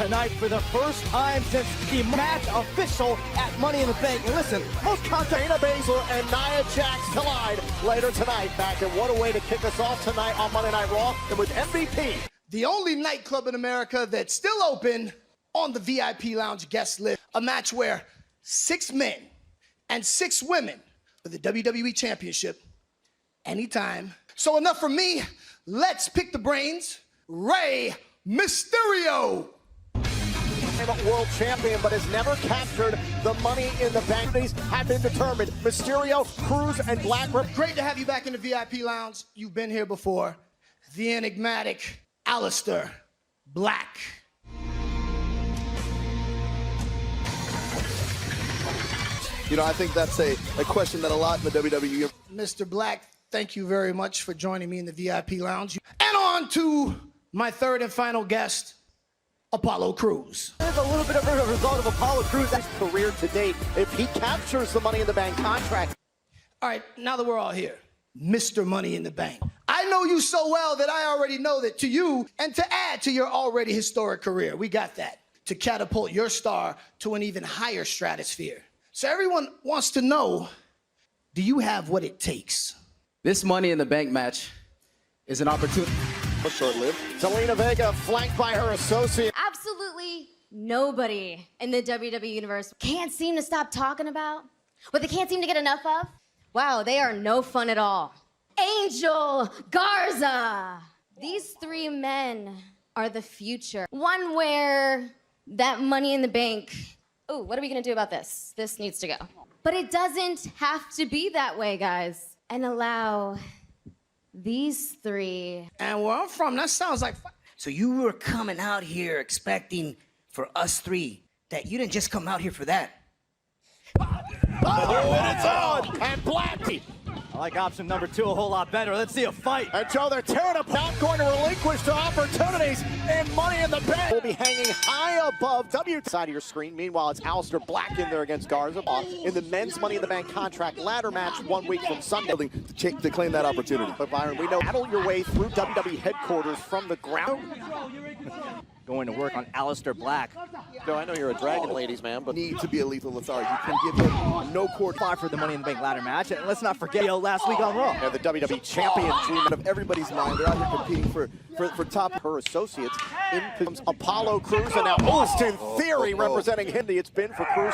tonight for the first time since the match official at Money in the Bank. And listen, most content... Shayna Baszler and Nia Jax collide later tonight. Back, and what a way to kick us off tonight on Monday Night Raw. And with MVP. The only nightclub in America that's still open on the VIP Lounge guest list. A match where 6 men and 6 women for the WWE Championship anytime. So enough from me. Let's pick the brains. Rey Mysterio. World champion, but has never captured the Money in the Bank. These have been determined. Mysterio, Cruz, and Black. Great to have you back in the VIP Lounge. You've been here before. The enigmatic Aleister Black. You know, I think that's a question that a lot in the WWE. Mr. Black, thank you very much for joining me in the VIP Lounge. And on to my third and final guest, Apollo Crews. There's a little bit of a result of Apollo Crews' career to date if he captures the Money in the Bank contract. All right, now that we're all here, Mr. Money in the Bank. I know you so well that I already know that to you and to add to your already historic career, we got that, to catapult your star to an even higher stratosphere. So everyone wants to know, do you have what it takes? This Money in the Bank match is an opportunity. Short-lived. Zelina Vega flanked by her associate. Absolutely nobody in the WWE Universe can't seem to stop talking about, what they can't seem to get enough of. Wow, they are no fun at all. Angel Garza. These 3 men are the future. One where that Money in the Bank, oh, what are we gonna do about this? This needs to go. But it doesn't have to be that way, guys. And allow these 3. And where I'm from, that sounds like... So you were coming out here expecting for us 3, that you didn't just come out here for that. Oh, and it's on! And Blackie. I like option number 2 a whole lot better. Let's see a fight. And Joe, they're tearing up, not going to relinquish their opportunities in Money in the Bank. Will be hanging high above W side of your screen. Meanwhile, it's Aleister Black in there against Garza in the men's Money in the Bank contract ladder match 1 week from Sunday. To claim that opportunity. But Byron, we know battle your way through WWE headquarters from the ground. Going to work on Aleister Black. No, I know you're a Dragon Ladies man, but Need to be a lethal authority. You can give him no court. Five for the Money in the Bank ladder match. And let's not forget last week on Raw. yeah, the WWE champion Dream of everybody's mind. They're out here competing for top. her associates. In comes Apollo Crews, and now Austin Theory representing Hindi. It's been for Crews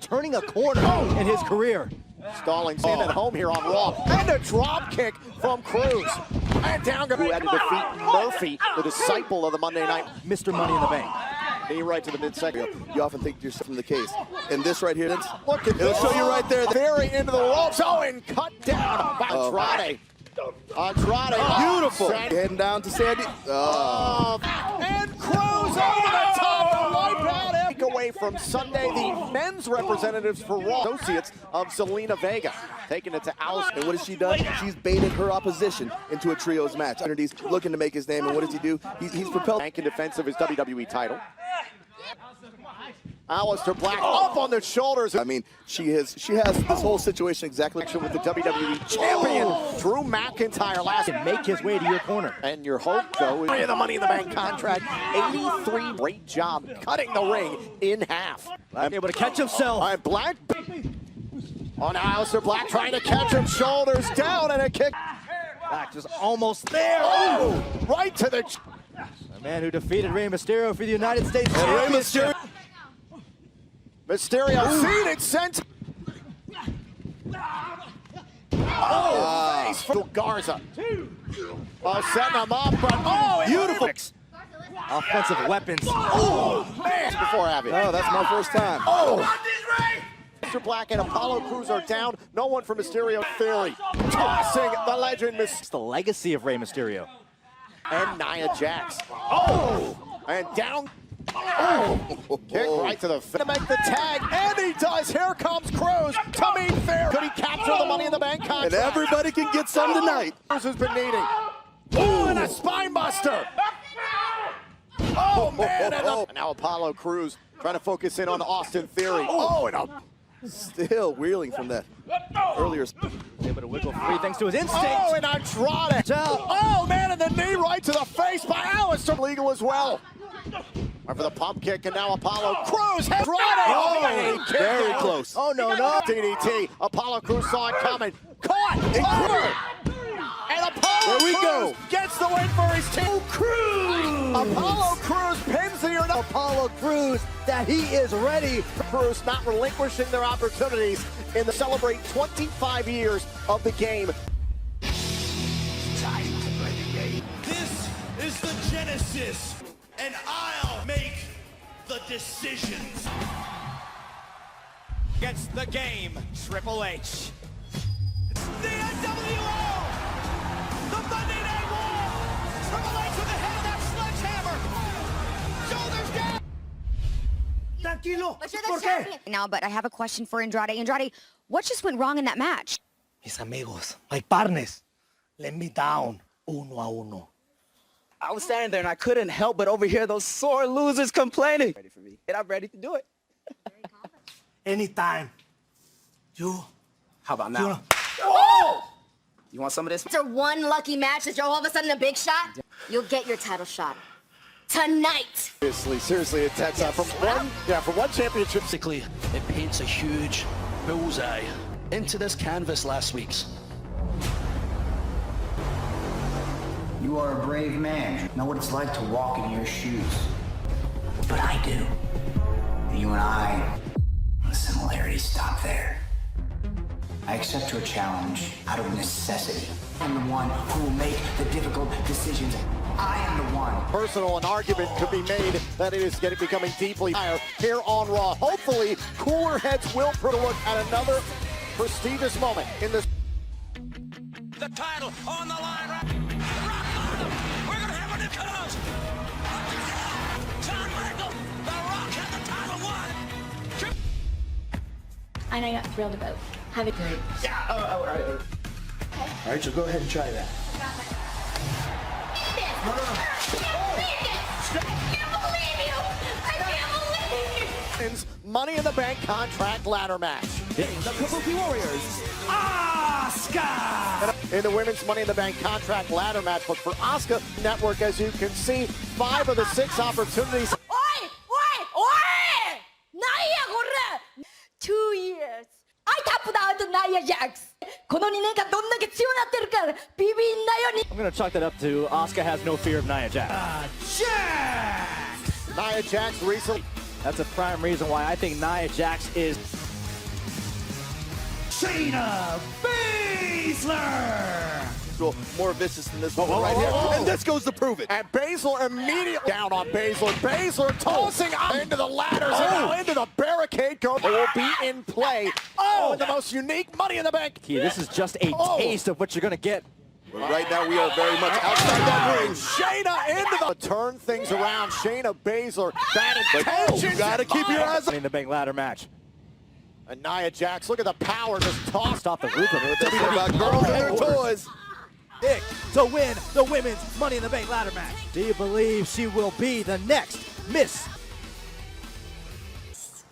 Turning a corner in his career. stalling in at home here on Raw. And a drop kick from Crews. And down who had to defeat Murphy, the disciple of the Monday Night. Mr. Money in the Bank. Knee right to the midsection. You often think you're from the case. And this right here, Look at it'll show you right there. Theory into the ropes. Oh, and cut down by Andrade. Andrade, beautiful. Heading down to Sandy. And Crews over the top to wipe out him. Away from Sunday, the men's representatives for Raw, associates of Zelina Vega, taking it to Aleister. And what has she done? She's baited her opposition into a trios match. He's looking to make his name, and what does he do? He's propelled. Bank in defense of his WWE title. Aleister Black up on the shoulders. I mean, she has this whole situation exactly with the WWE champion, Drew McIntyre last. And make his way to your corner. And your hope, Joe, is the Money in the Bank contract. 83, great job cutting the ring in half. Black able to catch himself. All right, Black on Aleister Black trying to catch him, shoulders down, and a kick. Black just almost there. Oh, right to the... The man who defeated Rey Mysterio for the United States Championship. Mysterio seen it sent. Oh, face for Garza. Oh, setting him up, but oh, beautiful offensive weapons. Oh, man! Before Abby. Oh, that's my first time. Oh, Mr. Black and Apollo Crews are down. No one for Mysterio. Theory tossing the legend. It's the legacy of Rey Mysterio. And Nia Jax. Oh, and down. Oh, kick right to the to make the tag, and he does. Here comes Crews to meet Fair. Could he capture the Money in the Bank contract? And everybody can get some tonight. Crews has been needing. Oh, and a spine buster. Oh, man. And now Apollo Crews trying to focus in on Austin Theory. Oh, and a... Still reeling from that earlier. Able to wiggle free thanks to his instinct. Oh, and Andrade. Oh, man, and the knee right to the face by Aleister. Legal as well. For the pump kick, and now Apollo Crews has Very close. Oh, no, no. DDT. Apollo Crews saw it coming. Caught. Over. And Apollo There we Crews go. gets the win for his team. Apollo Crews pins the Apollo Crews, that he is ready. Crews not relinquishing their opportunities in the celebrate 25 years of the game. This is the Genesis, and I'll make the decisions. Against the game, Triple H. The NWO! The Monday Night War! Triple H with the head of that sledgehammer! Shoulders down! Tranquilo. But you're the champion now, but I have a question for Andrade. Andrade, what just went wrong in that match? Mis amigos, my partners, let me down uno a uno. I was standing there and I couldn't help but overhear those sore losers complaining. Ready for me? And I'm ready to do it. Anytime. You. How about now? You want some of this? After one lucky match that you're all of a sudden a big shot, you'll get your title shot tonight. Seriously, it's from one championship. Basically, it paints a huge bullseye into this canvas last week's. You are a brave man. Know what it's like to walk in your shoes. But I do. You and I, the similarities stop there. I accept your challenge out of necessity. I'm the one who will make the difficult decisions. I am the one. Personal, an argument could be made that it is becoming deeply higher here on Raw. Hopefully, cooler heads will look at another prestigious moment in this. The title on the line, right? Rock bottom. We're gonna have a new cause. John Michael, The Rock had the title won. And I got thrilled about having great. Yeah, all right. All right, so go ahead and try that. I can't believe you! I can't believe you! Money in the Bank contract ladder match. The Kabuki Warriors. Asuka! In the women's Money in the Bank contract ladder match, but for Asuka Network, as you can see, 5 of the 6 opportunities. Oi! Oi! Oi! Naya, corre! 2 years. I tapped out Nia Jax. この2年間どんだけ強なってるからビビんなよに。 I'm gonna chalk that up to Asuka has no fear of Nia Jax. Nia Jax recently. That's a prime reason why I think Nia Jax is Shayna Baszler! More vicious than this one right here. And this goes to prove it. And Baszler immediately down on Baszler. Baszler tossing up into the ladders and now into the barricade. It will be in play. Oh, the most unique Money in the Bank. This is just a taste of what you're gonna get. But right now, we are very much outside that ring. Shayna into the turn things around. Shayna Baszler, bad intentions. You gotta keep your eyes Money in the Bank ladder match. And Nia Jax, look at the power just tossed Off the roof of it. Tell me about girls and their toys. Pick to win the women's Money in the Bank ladder match. Do you believe she will be the next Miss?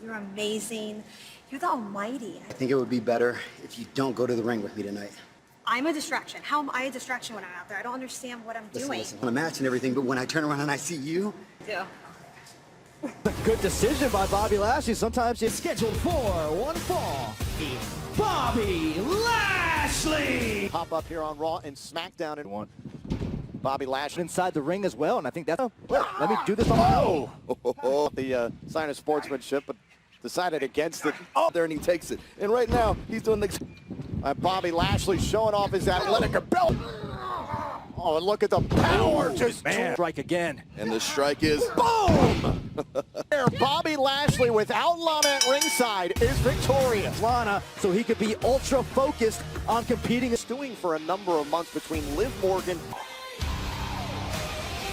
You're amazing. You're the almighty. I think it would be better if you don't go to the ring with me tonight. I'm a distraction. How am I a distraction when I'm out there? I don't understand what I'm doing. Listen, on a match and everything, but when I turn around and I see you, Yeah. Good decision by Bobby Lashley. Sometimes it's scheduled for one fall. Bobby Lashley! pop up here on Raw and SmackDown and one. Bobby Lashley inside the ring as well, and I think that's let me do this on my own. The sign of sportsmanship, but decided against it. Oh, there and he takes it. And right now, he's doing the... Bobby Lashley showing off his athletic ability. Oh, and look at the power. Just Strike again. And the strike is... boom! There, Bobby Lashley without Lana at ringside is victorious. Lana, so he could be ultra focused on competing. Stewing for a number of months between Liv Morgan.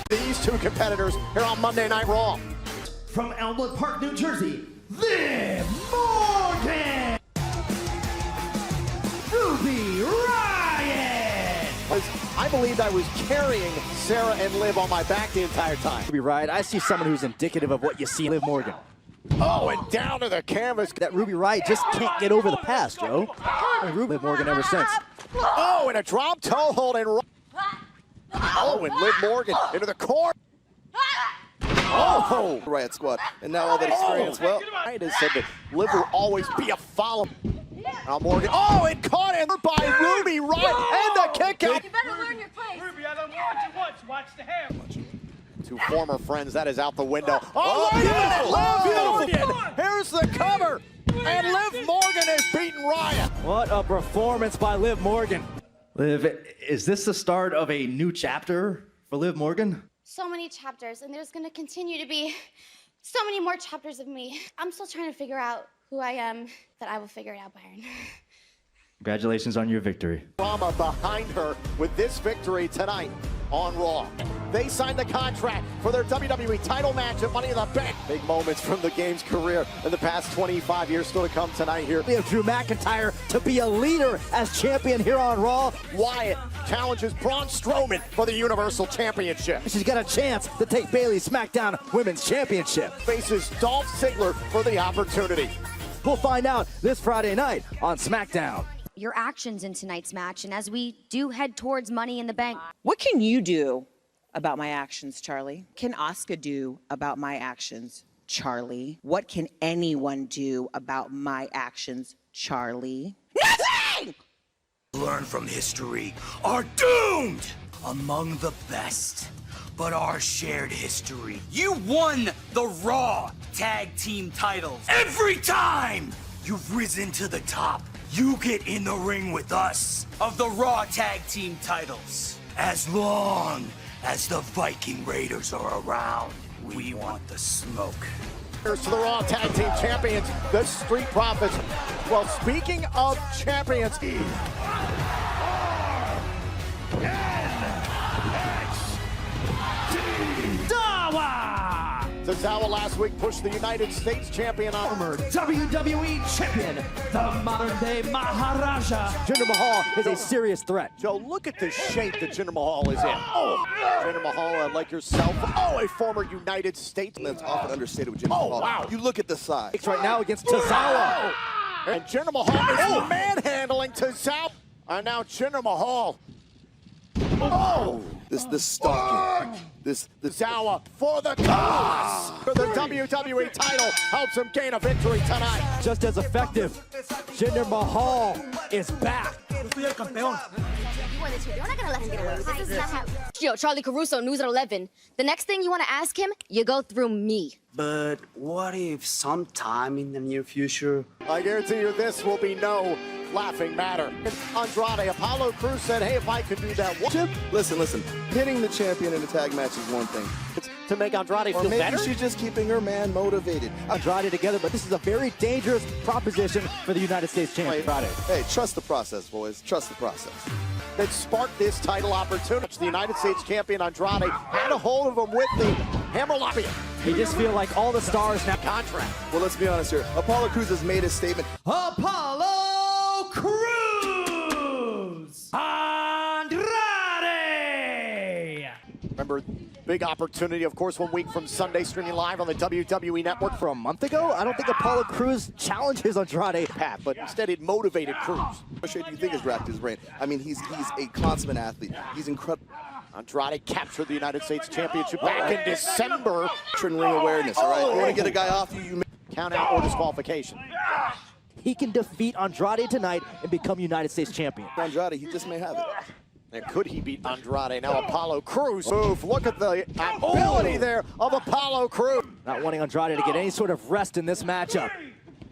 These two competitors here on Monday Night Raw. From Elmwood Park, New Jersey, Liv Morgan! Ruby Riott! I believed I was carrying Sarah and Liv on my back the entire time. To be right, I see someone who's indicative of what you see in Liv Morgan. Oh, and down to the canvas. That Ruby Riott just can't get over the past, Joe. I mean, Liv Morgan ever since. Oh, and a drop toe hold and... Oh, and Liv Morgan into the corner. Oh! Riot Squad. And now all that experience, well, It is said that Liv will always be a follow. Now Morgan, and caught in by Ruby Riot, and the kick out. You better learn your place. Ruby, I done warned you once. Watch the hair. Two former friends, that is out the window. Oh, wait a minute, Liv Morgan. Here's the cover, and Liv Morgan has beaten Riot. What a performance by Liv Morgan. Liv, is this the start of a new chapter for Liv Morgan? So many chapters, and there's gonna continue to be so many more chapters of me. I'm still trying to figure out who I am, that I will figure it out, Byron. Congratulations on your victory. Drama behind her with this victory tonight on Raw. They signed the contract for their WWE title match at Money in the Bank. Big moments from the game's career in the past 25 years still to come tonight here. We have Drew McIntyre to be a leader as champion here on Raw. Wyatt challenges Braun Strowman for the Universal Championship. She's got a chance to take Bayley's SmackDown Women's Championship. Faces Dolph Ziggler for the opportunity. We'll find out this Friday night on SmackDown. Your actions in tonight's match, and as we do head towards Money in the Bank. What can you do about my actions, Charlie? Can Asuka do about my actions, Charlie? What can anyone do about my actions, Charlie? Nothing! Learn from history are doomed among the best. But our shared history. You won the Raw Tag Team titles. Every time you've risen to the top, you get in the ring with us of the Raw Tag Team titles. As long as the Viking Raiders are around, we want the smoke. Here's to the Raw Tag Team Champions, the Street Profits. Well, speaking of champions, Tozawa last week pushed the United States champion on Former WWE champion, the modern-day Maharaja. Jinder Mahal is a serious threat. Joe, look at the shape that Jinder Mahal is in. Jinder Mahal, like yourself, a former United States. That's often understated with Jinder Mahal. Wow. You look at the size. Right now against Tozawa. And Jinder Mahal is manhandling Tozawa. And now Jinder Mahal. This stalking. This Tozawa for the cause. For the WWE title helps him gain a victory tonight. Just as effective, Jinder Mahal is back. You're not gonna let him get away with this. This is not how. Yo, Charlie Caruso, News at 11. The next thing you want to ask him, you go through me. But what if sometime in the near future? I guarantee you this will be no laughing matter. Andrade, Apollo Crews said, hey, if I could do that. Listen. Hitting the champion in a tag match is one thing. It's to make Andrade or feel maybe better? she's just keeping her man motivated. Andrade together, but this is a very dangerous proposition for the United States champion. Hey, trust the process, boys. Trust the process. That sparked this title opportunity. The United States champion Andrade had a hold of him with the hammerlock. You just feel like all the stars now. Contract. Well, let's be honest here. Apollo Crews has made his statement. Apollo Crews! Andrade! Remember, big opportunity, of course, 1 week from Sunday, streaming live on the WWE Network. For a month ago, I don't think Apollo Crews challenges Andrade. Pat, but instead it motivated Crews. What shade do you think has racked his brain? I mean, he's a consummate athlete. He's incredible. Andrade captured the United States Championship back in December. Ring awareness, all right? You want to get a guy off you count out or disqualification. He can defeat Andrade tonight and become United States champion. Andrade, he just may have it. And could he beat Andrade? Now Apollo Crews move. Look at the ability there of Apollo Crews. Not wanting Andrade to get any sort of rest in this matchup.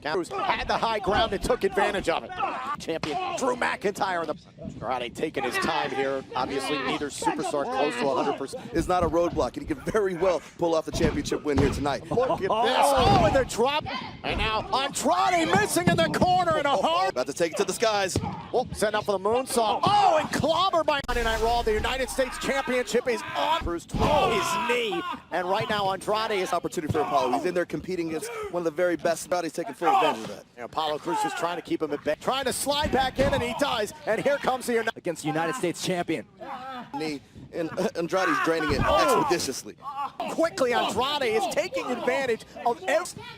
Crews had the high ground and took advantage of it. Champion Drew McIntyre in the Andrade taking his time here. Obviously, neither superstar close to 100%. It's not a roadblock, and he can very well pull off the championship win here tonight. Look at this. Oh, and the drop. And now Andrade missing in the corner in a hard. About to take it to the skies. Oh, setting up for the moonsault. Oh, and clobbered by Monday Night Raw. The United States Championship is on. Crews twisted his knee. And right now, Andrade is opportunity for Apollo. He's in there competing against one of the very best. Andrade's taking full advantage of that. And Apollo Crews is trying to keep him at bay. Trying to slide back in, and he does. And here comes the against the United States champion. Knee, and Andrade's draining it expeditiously. Quickly, Andrade is taking advantage of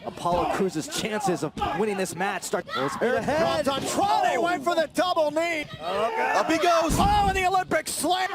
Apollo Crews' chances of winning this match start. Here comes Andrade, went for the double knee. Up he goes. Oh, and the Olympic slam.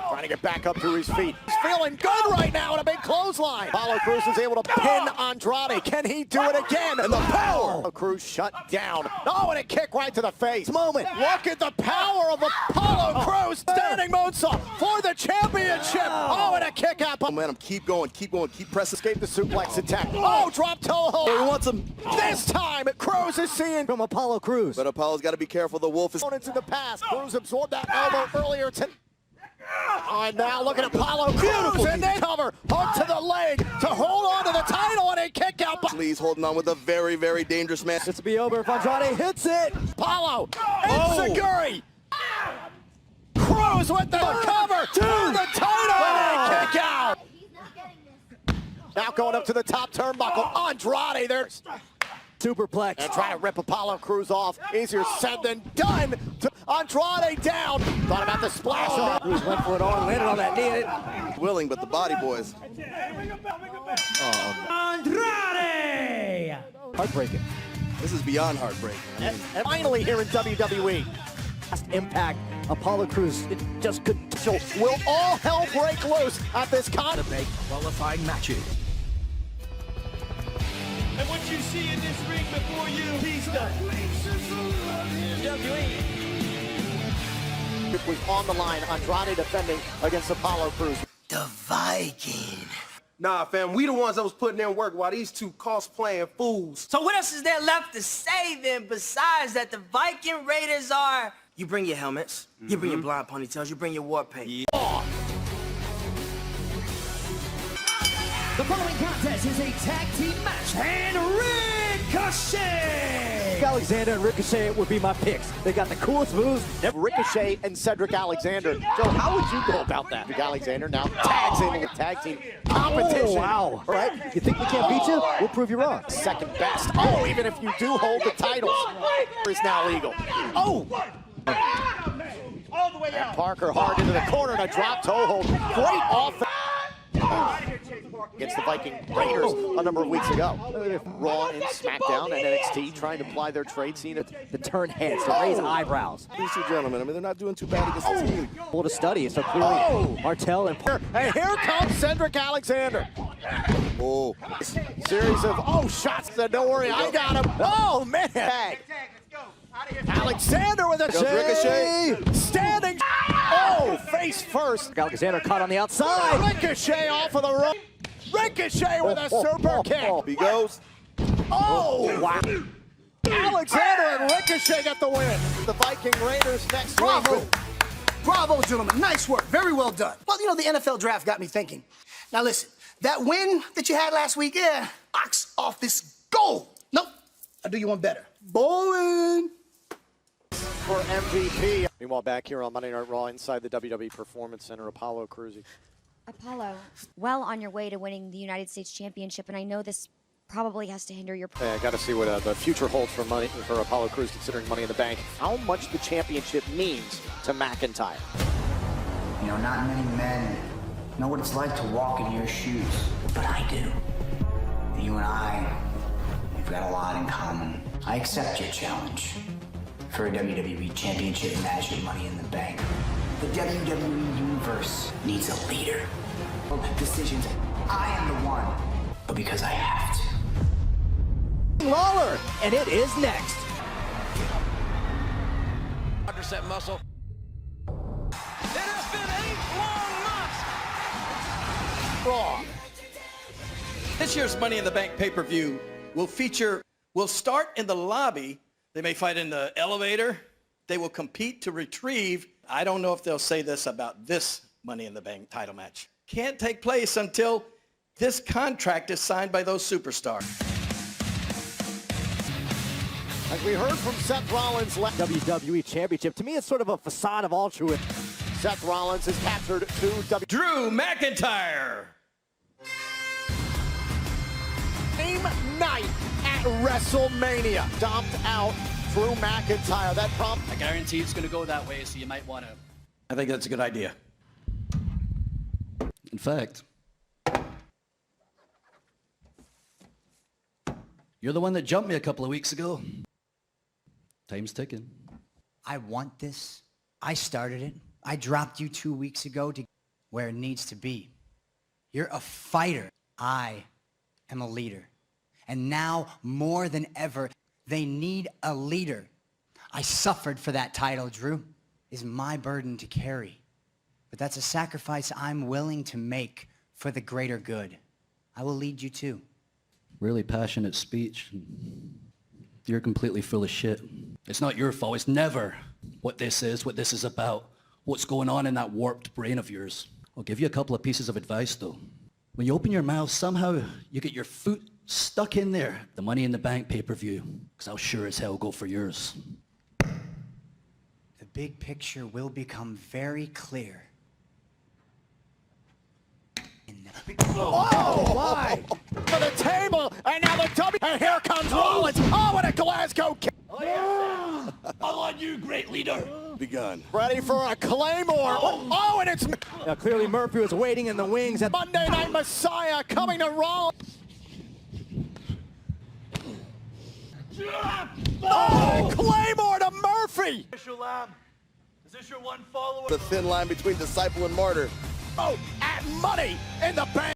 Trying to get back up to his feet. He's feeling good right now in a big clothesline. Apollo Crews is able to pin Andrade. Can he do it again? And the power. Apollo Crews shut down. Oh, and a kick right to the face. Moment. Look at the power of Apollo Crews. Standing moonsault for the championship. Oh, and a kick out. Momentum, keep going, keep pressing. Escape the suplex attack. Oh, drop toe hold. He wants him. This time, Crews is seeing From Apollo Crews. But Apollo's got to be careful. The Wolf is... Opponents in the past. Crews absorbed that elbow earlier tonight. And now look at Apollo Crews and they cover hook to the leg to hold on to the title and a kick out. He's holding on with a very, very dangerous man. It's to be over if Andrade hits it. Apollo and Seguri. Crews with the cover to the title and a kick out. Now going up to the top turnbuckle. Andrade there. Superplex. And trying to rip Apollo Crews off. Easier said than done. Andrade down. Thought about the splash. Crews went for it all and landed on that knee. Willing, but the body boys. Andrade! Heartbreaking. This is beyond heartbreaking. And finally here in WWE. Last impact. Apollo Crews, it just could. Will all hell break loose at this Make qualifying matches. And what you see in this ring before you, he's done. It was on the line. Andrade defending against Apollo Crews. The Viking. Nah, fam, we the ones that was putting in work while these two cosplaying fools. So what else is there left to say then besides that the Viking Raiders are... You bring your helmets, you bring your blonde ponytails, you bring your war paint. The following contest is a tag team match, and Ricochet! Alexander and Ricochet would be my picks. They got the coolest moves. Ricochet and Cedric Alexander. Joe, how would you go about that? Cedric Alexander now tags in with tag team competition. Oh, wow. All right, you think we can't beat you? We'll prove you wrong. Second best. Oh, even if you do hold the titles, is now legal. Oh! All the way And out. Parker hard into the corner and a drop toe hold. Great offense. Against the Viking Raiders a number of weeks ago. Raw and SmackDown and NXT trying to apply their trade scene To turn heads, to raise eyebrows. These two gentlemen, I mean, they're not doing too bad against the team. Able to study, so clearly Martel and And here comes Cedric Alexander. Oh. Series of, shots. Said, don't worry, I got him. Oh, man. Alexander with a Ricochet. Standing. Oh, face first. Alexander caught on the outside. Ricochet off of the rope. Ricochet with a super kick. He goes. Oh, wow. Alexander and Ricochet get the win. The Viking Raiders next Bravo. week. Bravo, gentlemen. Nice work. Very well done. Well, you know, the NFL draft got me thinking. Now, listen, that win that you had last week, box office gold. Nope. I'll do you one better. Bowling. For MVP. Meanwhile, back here on Monday Night Raw inside the WWE Performance Center, Apollo Crews. Apollo, well on your way to winning the United States Championship, and I know this probably has to hinder your... I got to see what the future holds for Apollo Crews, considering Money in the Bank. How much the championship means to McIntyre. You know, not many men know what it's like to walk in your shoes, but I do. You and I, we've got a lot in common. I accept your challenge for a WWE Championship match with Money in the Bank. The WWE Universe needs a leader. Decisions, I am the one, but because I have to. Lawler, and it is next. 100% muscle. It has been 8 long months. Raw. This year's Money in the Bank pay-per-view will start in the lobby. They may fight in the elevator. They will compete to retrieve. I don't know if they'll say this about this Money in the Bank title match. Can't take place until this contract is signed by those superstars. As we heard from Seth Rollins, WWE Championship. To me, it's sort of a facade of altruism. Seth Rollins is captured to Drew McIntyre. Same night at WrestleMania. Dumped out Drew McIntyre. That prompt. I guarantee it's going to go that way, so you might want to. I think that's a good idea. In fact, you're the one that jumped me a couple of weeks ago. Time's ticking. I want this. I started it. I dropped you 2 weeks ago to where it needs to be. You're a fighter. I am a leader. And now, more than ever, they need a leader. I suffered for that title, Drew. It's my burden to carry. But that's a sacrifice I'm willing to make for the greater good. I will lead you too. Really passionate speech. You're completely full of shit. It's not your fault. It's never what this is about, what's going on in that warped brain of yours. I'll give you a couple of pieces of advice, though. When you open your mouth, somehow you get your foot stuck in there. The Money in the Bank pay-per-view, because I'll sure as hell go for yours. The big picture will become very clear. Oh, my! For the table, and now the W, and here comes Rollins. Oh, and a Glasgow kick. All on you, great leader. Begun. Ready for a Claymore. Oh, and it's Now, clearly Murphy was waiting in the wings. At Monday Night Messiah coming to Rollins. Oh, Claymore to Murphy. La'am, is this your one follower? The thin line between disciple and martyr. Oh, and Money in the Bank.